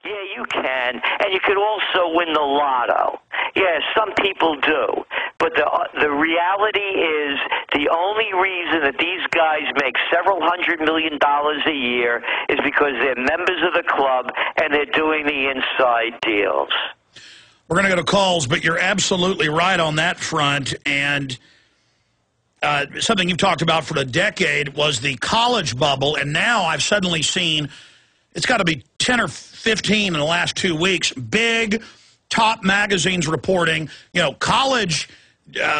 Yeah, you can, and you could also win the lotto. Yeah, some people do. But the reality is the only reason that these guys make several $100 million a year is because they're members of the club and they're doing the inside deals. We're going to go to calls, but you're absolutely right on that front. And something you've talked about for a decade was the college bubble. And now I've suddenly seen, it's got to be 10 or 15 in the last 2 weeks, big top magazines reporting, you know, college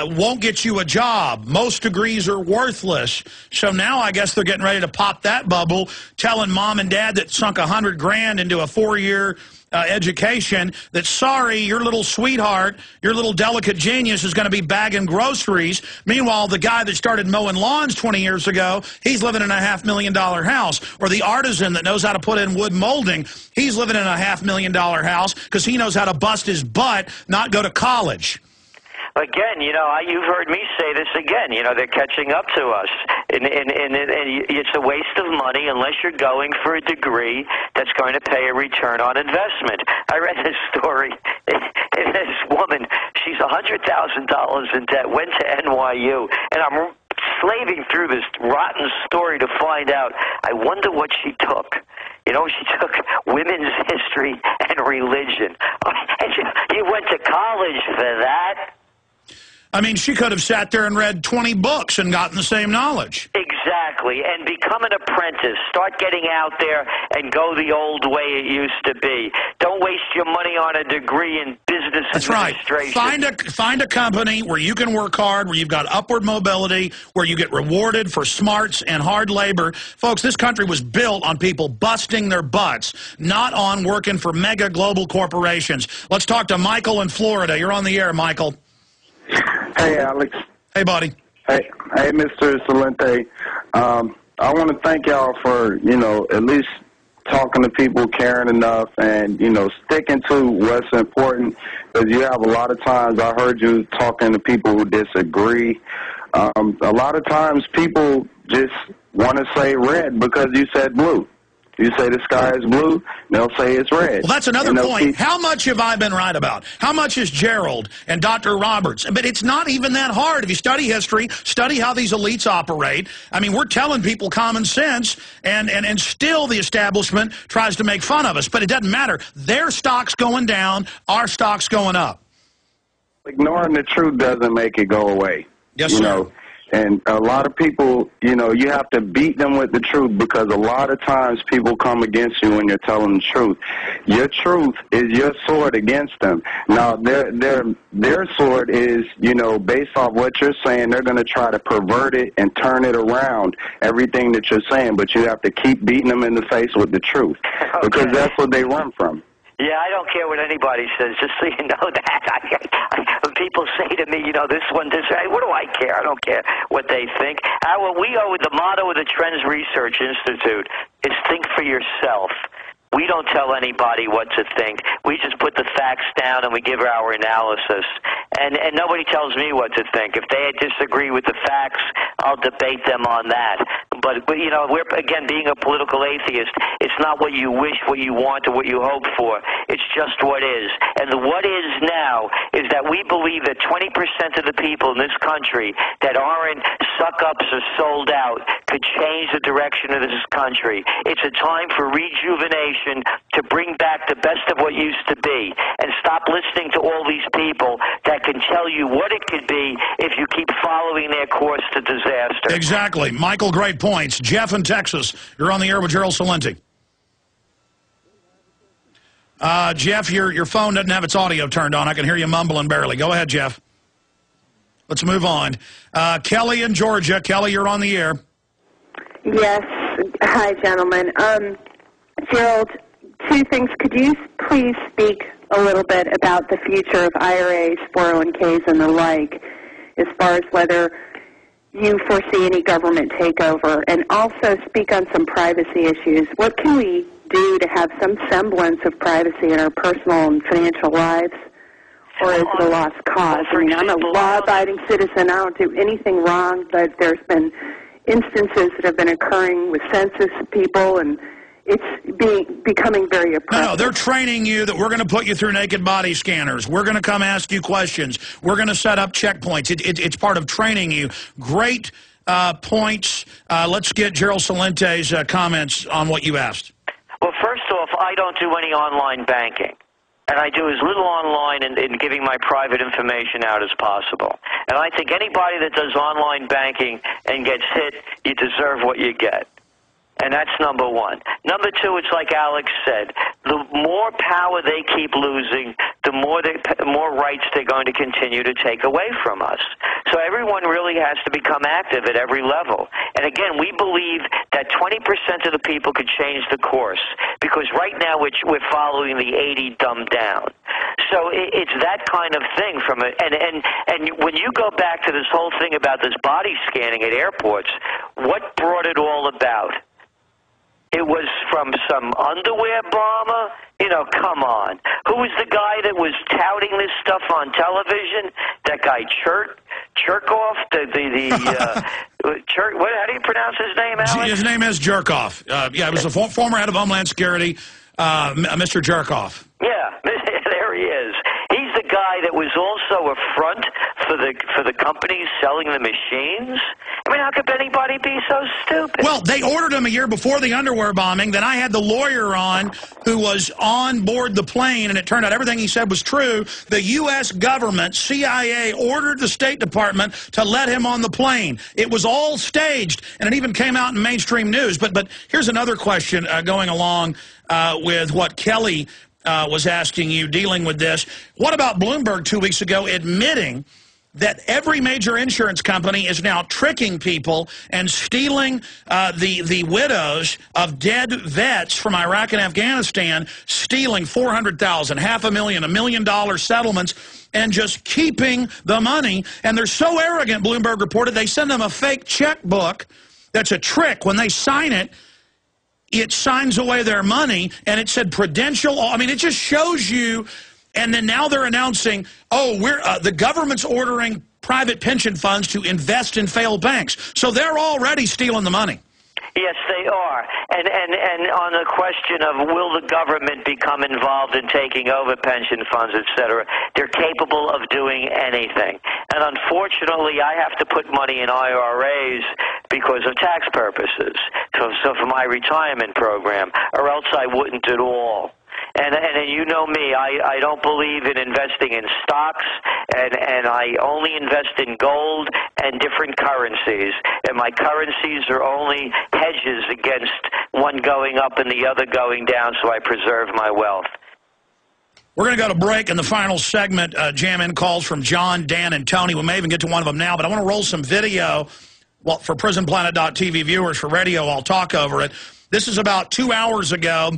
won't get you a job. Most degrees are worthless. So now I guess they're getting ready to pop that bubble, telling mom and dad that sunk $100 grand into a 4-year education that, sorry, your little sweetheart, your little delicate genius is going to be bagging groceries. Meanwhile, the guy that started mowing lawns 20 years ago, he's living in a $500,000 house. Or the artisan that knows how to put in wood molding, he's living in a $500,000 house because he knows how to bust his butt, not go to college. Again, you know, you've heard me say this again. You know, they're catching up to us. And it's a waste of money unless you're going for a degree that's going to pay a return on investment. I read this story. This woman, she's $100,000 in debt, went to NYU, and I'm slaving through this rotten story to find out, I wonder what she took. You know, she took women's history and religion. And you went to college for that? I mean, she could have sat there and read 20 books and gotten the same knowledge. Exactly. And become an apprentice. Start getting out there and go the old way it used to be. Don't waste your money on a degree in business administration. That's right. Find a company where you can work hard, where you've got upward mobility, where you get rewarded for smarts and hard labor. Folks, this country was built on people busting their butts, not on working for mega global corporations. Let's talk to Michael in Florida. You're on the air, Michael. Hey, Alex. Hey, buddy. Hey, Mr. Celente. I want to thank y'all for, you know, at least talking to people, caring enough, and, you know, sticking to what's important. Because you have a lot of times, I heard you talking to people who disagree. A lot of times people just want to say red because you said blue. You say the sky is blue, they'll say it's red. Well, that's another point. How much have I been right about? How much is Gerald and Dr. Roberts? But it's not even that hard. If you study history, study how these elites operate. I mean, we're telling people common sense, and still the establishment tries to make fun of us. But it doesn't matter. Their stock's going down, our stock's going up. Ignoring the truth doesn't make it go away. Yes, sir. You know? And a lot of people, you know, you have to beat them with the truth because a lot of times people come against you when you're telling the truth. Your truth is your sword against them. Now, their sword is, you know, based off what you're saying, they're going to try to pervert it and turn it around, everything that you're saying. But you have to keep beating them in the face with the truth because that's what they run from. Yeah, I don't care what anybody says, just so you know that. When people say to me, you know, this one, what do I care? I don't care what they think. The motto of the Trends Research Institute is think for yourself. We don't tell anybody what to think. We just put the facts down and we give our analysis. And nobody tells me what to think. If they disagree with the facts, I'll debate them on that. But you know, we're, again, being a political atheist, it's not what you wish, what you want, or what you hope for. It's just what is. And the what is now is that we believe that 20% of the people in this country that aren't suck-ups or sold out could change the direction of this country. It's a time for rejuvenation, to bring back the best of what used to be, and stop listening to all these people that can tell you what it could be if you keep following their course to disaster. Exactly. Michael, great points. Jeff in Texas, you're on the air with Gerald Celente. Jeff, your phone doesn't have its audio turned on. I can hear you mumbling barely. Go ahead, Jeff. Let's move on. Kelly in Georgia. Kelly, you're on the air. Yes. Hi, gentlemen. Gerald, two things. Could you please speak a little bit about the future of IRAs, 401ks, and the like, as far as whether you foresee any government takeover, and also speak on some privacy issues? What can we do to have some semblance of privacy in our personal and financial lives, or is it a lost cause? I mean, I'm a law-abiding citizen. I don't do anything wrong, but there's been instances that have been occurring with census people, and it's becoming very oppressive. No, they're training you that we're going to put you through naked body scanners. We're going to come ask you questions. We're going to set up checkpoints. It's part of training you. Great points. Let's get Gerald Celente's comments on what you asked. Well, first off, I don't do any online banking. And I do as little online in giving my private information out as possible. And I think anybody that does online banking and gets hit, you deserve what you get. And that's number one. Number two, it's like Alex said, the more power they keep losing, the more rights they're going to continue to take away from us. So everyone really has to become active at every level. And again, we believe that 20% of the people could change the course, because right now we're following the 80 dumbed down. So it's that kind of thing from it. And when you go back to this whole thing about this body scanning at airports, what brought it all about? It was from some underwear bomber? You know, come on. Who was the guy that was touting this stuff on television? That guy Cherkoff? How do you pronounce his name, Alex? His name is Jerkoff. Yeah, it was the former head of Homeland Security, Mr. Jerkoff. Yeah, there he is. He's the guy that was also a front for the companies selling the machines. I mean, how could anybody be so stupid? Well, they ordered him a year before the underwear bombing. Then I had the lawyer on who was on board the plane, and it turned out everything he said was true. The U.S. government, CIA, ordered the State Department to let him on the plane. It was all staged, and it even came out in mainstream news. But here's another question going along with what Kelly was asking you, dealing with this. What about Bloomberg 2 weeks ago admitting that every major insurance company is now tricking people and stealing the widows of dead vets from Iraq and Afghanistan, stealing $400,000, $500,000, $1 million settlements, and just keeping the money. And they're so arrogant, Bloomberg reported, they send them a fake checkbook that's a trick. When they sign it, it signs away their money, and it said Prudential. I mean, it just shows you. And then now they're announcing, oh, the government's ordering private pension funds to invest in failed banks. So they're already stealing the money. Yes, they are. And on the question of will the government become involved in taking over pension funds, et cetera, they're capable of doing anything. And unfortunately, I have to put money in IRAs because of tax purposes, so for my retirement program, or else I wouldn't at all. And you know me, I don't believe in investing in stocks, and I only invest in gold and different currencies. And my currencies are only hedges against one going up and the other going down, so I preserve my wealth. We're going to go to break in the final segment, jam in calls from John, Dan, and Tony. We may even get to one of them now, but I want to roll some video for PrisonPlanet.tv viewers. For radio, I'll talk over it. This is about 2 hours ago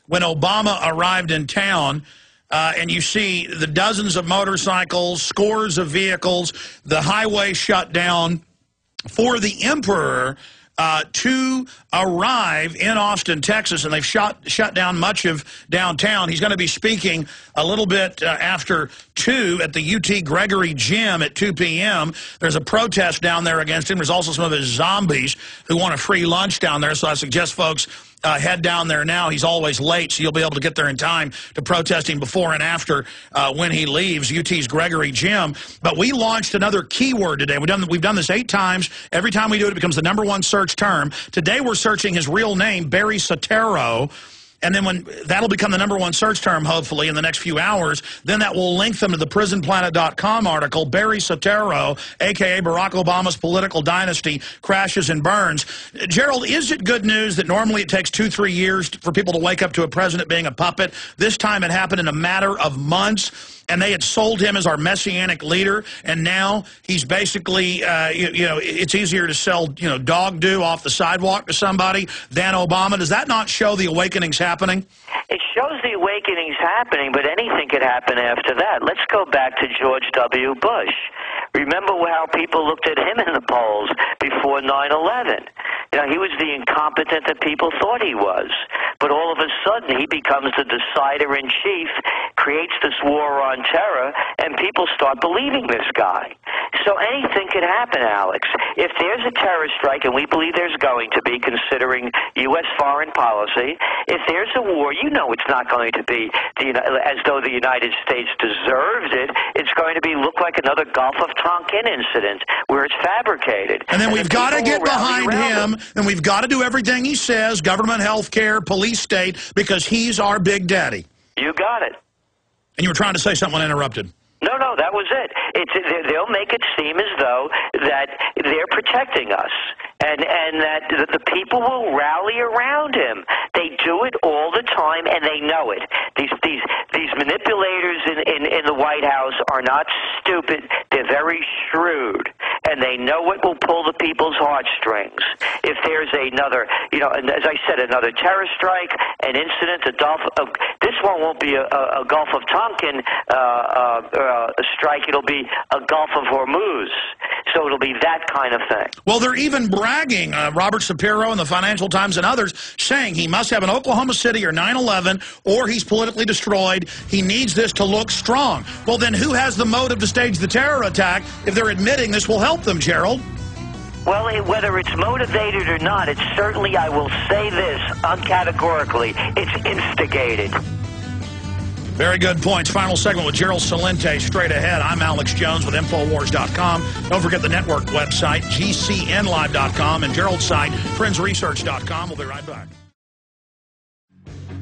when Obama arrived in town, and you see the dozens of motorcycles, scores of vehicles, the highway shut down for the emperor to arrive in Austin, Texas, and they've shut down much of downtown. He's going to be speaking a little bit after 2 at the UT Gregory Gym at 2 p.m. There's a protest down there against him. There's also some of his zombies who want a free lunch down there, so I suggest folks head down there now. He's always late, so you'll be able to get there in time to protest him before and after when he leaves UT's Gregory Gym. But we launched another keyword today. We've done this 8 times. Every time we do it, it becomes the #1 search term. Today we're searching his real name, Barry Soetoro. And then that'll become the #1 search term, hopefully, in the next few hours. Then that will link them to the PrisonPlanet.com article, Barry Soetoro, a.k.a. Barack Obama's political dynasty, crashes and burns. Gerald, is it good news that normally it takes 2-3 years for people to wake up to a president being a puppet? This time it happened in a matter of months, and they had sold him as our messianic leader, and now he's basically, it's easier to sell, dog do off the sidewalk to somebody than Obama. Does that not show the awakening's happening? It shows the awakening's happening, but anything could happen after that. Let's go back to George W. Bush. Remember how people looked at him in the polls before 9/11. He was the incompetent that people thought he was. But all of a sudden, he becomes the decider-in-chief, creates this war on terror, and people start believing this guy. So anything could happen, Alex. If there's a terrorist strike, and we believe there's going to be, considering U.S. foreign policy, if there's a war, you know it's not going to be as though the United States deserves it. It's going to look like another Gulf of Tonkin incident where it's fabricated. And then we've got to get behind him, and we've got to do everything he says, government, health care, police state, because he's our big daddy. You got it. And you were trying to say something when I interrupted. No, that was it. They'll make it seem as though that they're protecting us, and that the people will rally around him. They do it all the time, and they know it. These manipulators in the White House are not stupid. They're very shrewd, and they know what will pull the people's heartstrings. If there's another, and as I said, another terror strike, an incident, this one won't be a Gulf of Tonkin strike. It'll be a Gulf of Hormuz. So it'll be that kind of thing. Well, they're even bragging, Robert Shapiro and the Financial Times and others, saying he must have an Oklahoma City or 9/11, or he's politically destroyed. He needs this to look strong. Well, then who has the motive to stage the terror attack if they're admitting this will help them, Gerald? Well, whether it's motivated or not, it's certainly, I will say this uncategorically, it's instigated. Very good points. Final segment with Gerald Celente straight ahead. I'm Alex Jones with Infowars.com. Don't forget the network website, GCNlive.com, and Gerald's site, FriendsResearch.com. We'll be right back.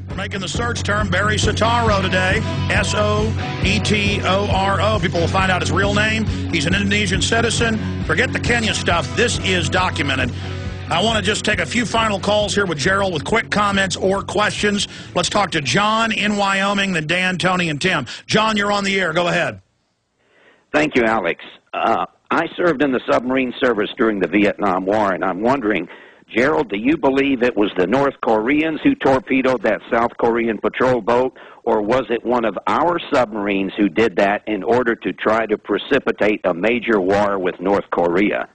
We're making the search term Barry Soetoro today, S-O-E-T-O-R-O. People will find out his real name. He's an Indonesian citizen. Forget the Kenya stuff. This is documented. I want to just take a few final calls here with Gerald with quick comments or questions. Let's talk to John in Wyoming, then Dan, Tony, and Tim. John, you're on the air. Go ahead. Thank you, Alex. I served in the submarine service during the Vietnam War, and I'm wondering, Gerald, do you believe it was the North Koreans who torpedoed that South Korean patrol boat, or was it one of our submarines who did that in order to try to precipitate a major war with North Korea?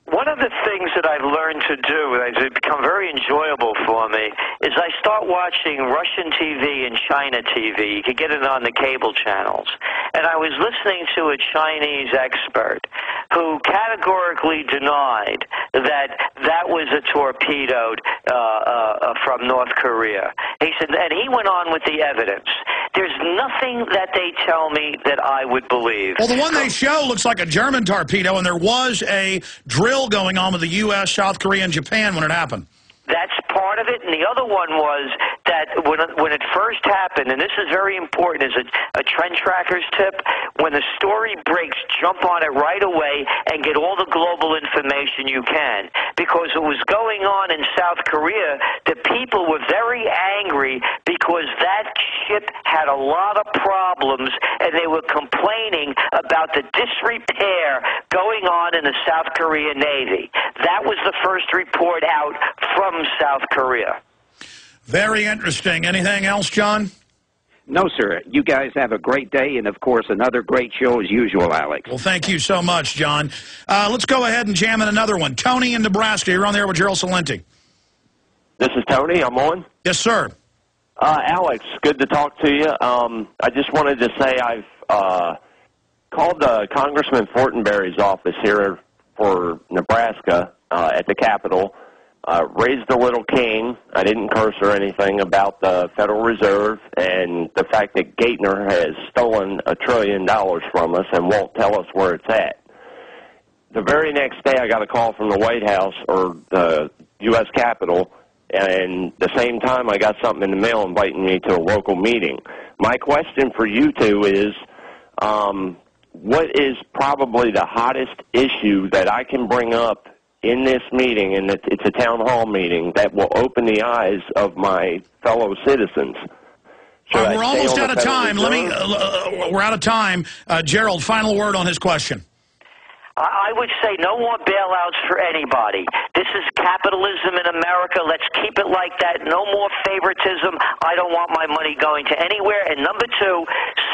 One of the things that I've learned to do, and it's become very enjoyable for me, is I start watching Russian TV and China TV. You can get it on the cable channels. And I was listening to a Chinese expert who categorically denied that was a torpedo from North Korea. He said, and he went on with the evidence. There's nothing that they tell me that I would believe. Well, the one they show looks like a German torpedo, and there was a drill going on with the U.S., South Korea, and Japan when it happened. That's part of it, and the other one was that when it first happened, and this is very important as a trend tracker's tip, when the story breaks, jump on it right away and get all the global information you can. Because it was going on in South Korea, the people were very angry because that ship had a lot of problems, and they were complaining about the disrepair going on in the South Korean Navy. That was the first report out from South Korea. Very interesting. Anything else, John? No, sir. You guys have a great day, and, of course, another great show as usual, Alex. Well, thank you so much, John. Let's go ahead and jam in another one. Tony in Nebraska, you're on there with Gerald Celente. This is Tony. I'm on. Yes, sir. Alex, good to talk to you. I just wanted to say I've called Congressman Fortenberry's office here for Nebraska at the Capitol. Raised a little king. I didn't curse or anything about the Federal Reserve and the fact that Gaitner has stolen $1 trillion from us and won't tell us where it's at. The very next day, I got a call from the White House or the U.S. Capitol, and the same time I got something in the mail inviting me to a local meeting. My question for you two is, what is probably the hottest issue that I can bring up in this meeting, and it's a town hall meeting, that will open the eyes of my fellow citizens? We're almost out of time. We're out of time. Gerald, final word on his question. I would say no more bailouts for anybody. This is capitalism in America. Let's keep it like that. No more favoritism. I don't want my money going to anywhere. And number two,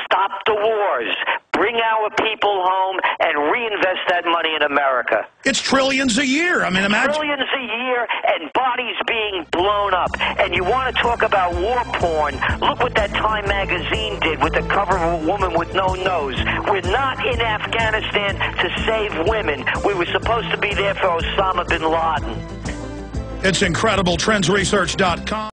stop the wars. bring our people home, and reinvest that money in America. It's trillions a year. I mean, imagine. Trillions a year and bodies being blown up. And you want to talk about war porn? Look what that Time magazine did with the cover of a woman with no nose. We're not in Afghanistan to save women. We were supposed to be there for Osama bin Laden. It's incredible. TrendsResearch.com.